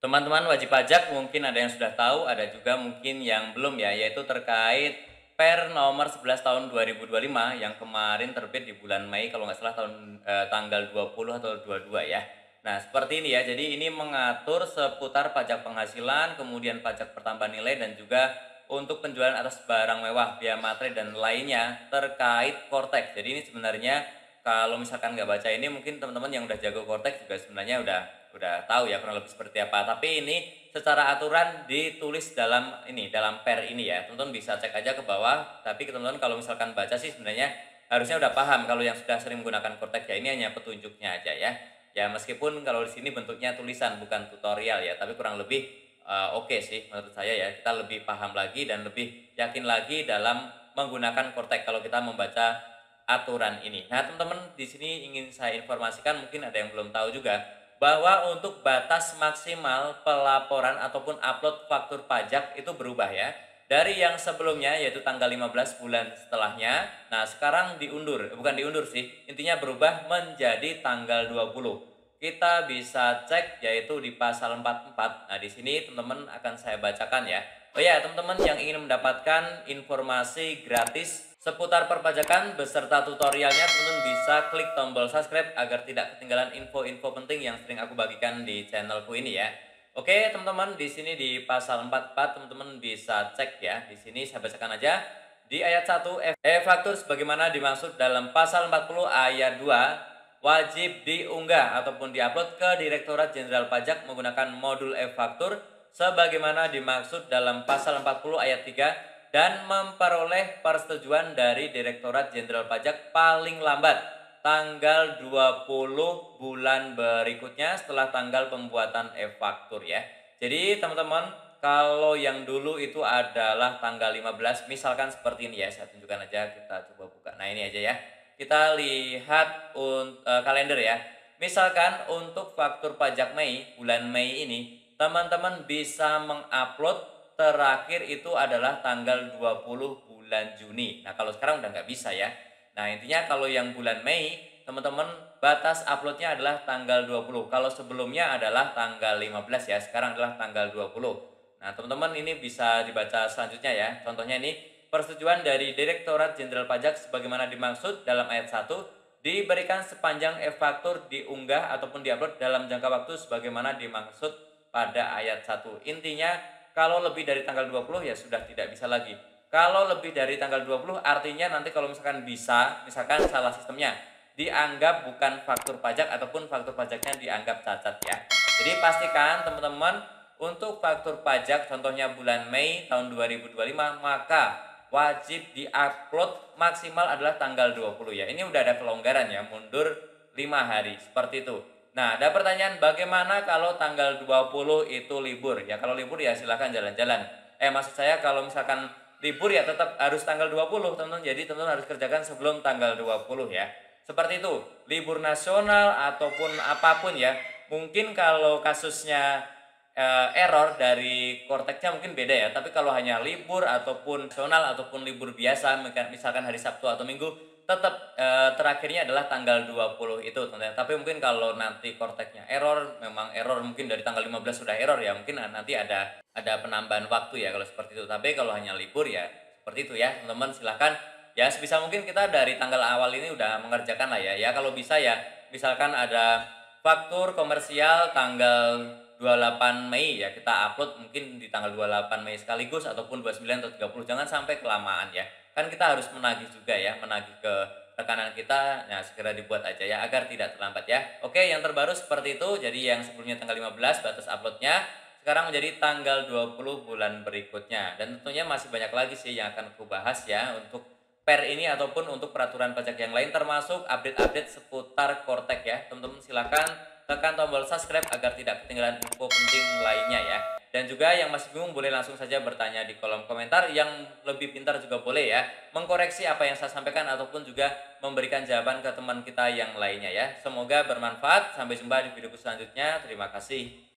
Teman-teman wajib pajak mungkin ada yang sudah tahu, ada juga mungkin yang belum ya, yaitu terkait Per nomor 11 tahun 2025 yang kemarin terbit di bulan Mei kalau nggak salah tanggal 20 atau 22 ya. Nah, seperti ini ya. Jadi ini mengatur seputar pajak penghasilan, kemudian pajak pertambahan nilai dan juga untuk penjualan atas barang mewah, biaya materai dan lainnya terkait Kortek. Jadi ini sebenarnya kalau misalkan nggak baca ini mungkin teman-teman yang udah jago Kortek juga sebenarnya udah tahu ya kurang lebih seperti apa. Tapi ini secara aturan ditulis dalam per ini ya. Teman-teman bisa cek aja ke bawah. Tapi teman-teman kalau misalkan baca sih sebenarnya harusnya udah paham kalau yang sudah sering menggunakan Kortek ya. Ini hanya petunjuknya aja ya. Ya meskipun kalau di sini bentuknya tulisan bukan tutorial ya, tapi kurang lebih oke sih menurut saya ya. Kita lebih paham lagi dan lebih yakin lagi dalam menggunakan Kortek kalau kita membaca aturan ini. Nah, teman-teman di sini ingin saya informasikan mungkin ada yang belum tahu juga bahwa untuk batas maksimal pelaporan ataupun upload faktur pajak itu berubah ya. Dari yang sebelumnya yaitu tanggal 15 bulan setelahnya. Nah, sekarang diundur, bukan diundur sih. Intinya berubah menjadi tanggal 20. Kita bisa cek yaitu di pasal 44. Nah, di sini teman-teman akan saya bacakan ya. Oh ya, teman-teman yang ingin mendapatkan informasi gratis seputar perpajakan beserta tutorialnya, teman-teman bisa klik tombol subscribe agar tidak ketinggalan info-info penting yang sering aku bagikan di channelku ini ya. Oke, teman-teman, di sini di pasal 44 teman-teman bisa cek ya. Di sini saya bacakan aja. Di ayat 1 e-faktur sebagaimana dimaksud dalam pasal 40 ayat 2 wajib diunggah ataupun diupload ke Direktorat Jenderal Pajak menggunakan modul e-faktur sebagaimana dimaksud dalam pasal 40 ayat 3 dan memperoleh persetujuan dari Direktorat Jenderal Pajak paling lambat tanggal 20 bulan berikutnya setelah tanggal pembuatan e-faktur ya. Jadi teman-teman, kalau yang dulu itu adalah tanggal 15, misalkan seperti ini ya, saya tunjukkan aja, kita coba buka. Nah, ini aja ya. Kita lihat kalender ya. Misalkan untuk faktur pajak Mei, bulan Mei ini, teman-teman bisa mengupload terakhir itu adalah tanggal 20 bulan Juni. Nah, kalau sekarang udah nggak bisa ya. Nah, intinya kalau yang bulan Mei, teman-teman batas uploadnya adalah tanggal 20. Kalau sebelumnya adalah tanggal 15 ya, sekarang adalah tanggal 20. Nah, teman-teman ini bisa dibaca selanjutnya ya. Contohnya ini, persetujuan dari Direktorat Jenderal Pajak sebagaimana dimaksud dalam ayat 1 diberikan sepanjang e-faktur diunggah ataupun diupload dalam jangka waktu sebagaimana dimaksud pada ayat 1. Intinya kalau lebih dari tanggal 20 ya sudah tidak bisa lagi. Kalau lebih dari tanggal 20 artinya nanti kalau misalkan misalkan salah sistemnya, dianggap bukan faktur pajak ataupun faktur pajaknya dianggap cacat ya. Jadi pastikan teman-teman untuk faktur pajak contohnya bulan Mei tahun 2025 maka wajib diupload maksimal adalah tanggal 20 ya. Ini udah ada kelonggaran ya, mundur 5 hari seperti itu. Nah, ada pertanyaan bagaimana kalau tanggal 20 itu libur? Ya kalau libur ya silahkan jalan-jalan. Maksud saya kalau misalkan libur ya tetap harus tanggal 20 teman-teman. Jadi teman-teman harus kerjakan sebelum tanggal 20 ya. Seperti itu, libur nasional ataupun apapun ya. Mungkin kalau kasusnya error dari Korteknya mungkin beda ya. Tapi kalau hanya libur ataupun nasional ataupun libur biasa misalkan hari Sabtu atau Minggu tetap terakhirnya adalah tanggal 20 itu teman-teman. Tapi mungkin kalau nanti Korteknya error, memang error mungkin dari tanggal 15 sudah error ya. Mungkin nanti ada penambahan waktu ya kalau seperti itu. Tapi kalau hanya libur ya seperti itu ya teman-teman. Silahkan ya sebisa mungkin kita dari tanggal awal ini udah mengerjakan lah ya. Ya kalau bisa ya misalkan ada faktur komersial tanggal 28 Mei ya kita upload mungkin di tanggal 28 Mei sekaligus ataupun 29 atau 30. Jangan sampai kelamaan ya. Kan kita harus menagih juga ya, menagih ke rekanan kita. Nah, segera dibuat aja ya agar tidak terlambat ya. Oke, yang terbaru seperti itu. Jadi yang sebelumnya tanggal 15 batas uploadnya sekarang menjadi tanggal 20 bulan berikutnya. Dan tentunya masih banyak lagi sih yang akan aku bahas ya untuk per ini ataupun untuk peraturan pajak yang lain termasuk update-update seputar Kortek ya. Teman-teman silakan tekan tombol subscribe agar tidak ketinggalan info penting lainnya ya. Dan juga yang masih bingung boleh langsung saja bertanya di kolom komentar. Yang lebih pintar juga boleh ya mengkoreksi apa yang saya sampaikan ataupun juga memberikan jawaban ke teman kita yang lainnya ya. Semoga bermanfaat. Sampai jumpa di video selanjutnya. Terima kasih.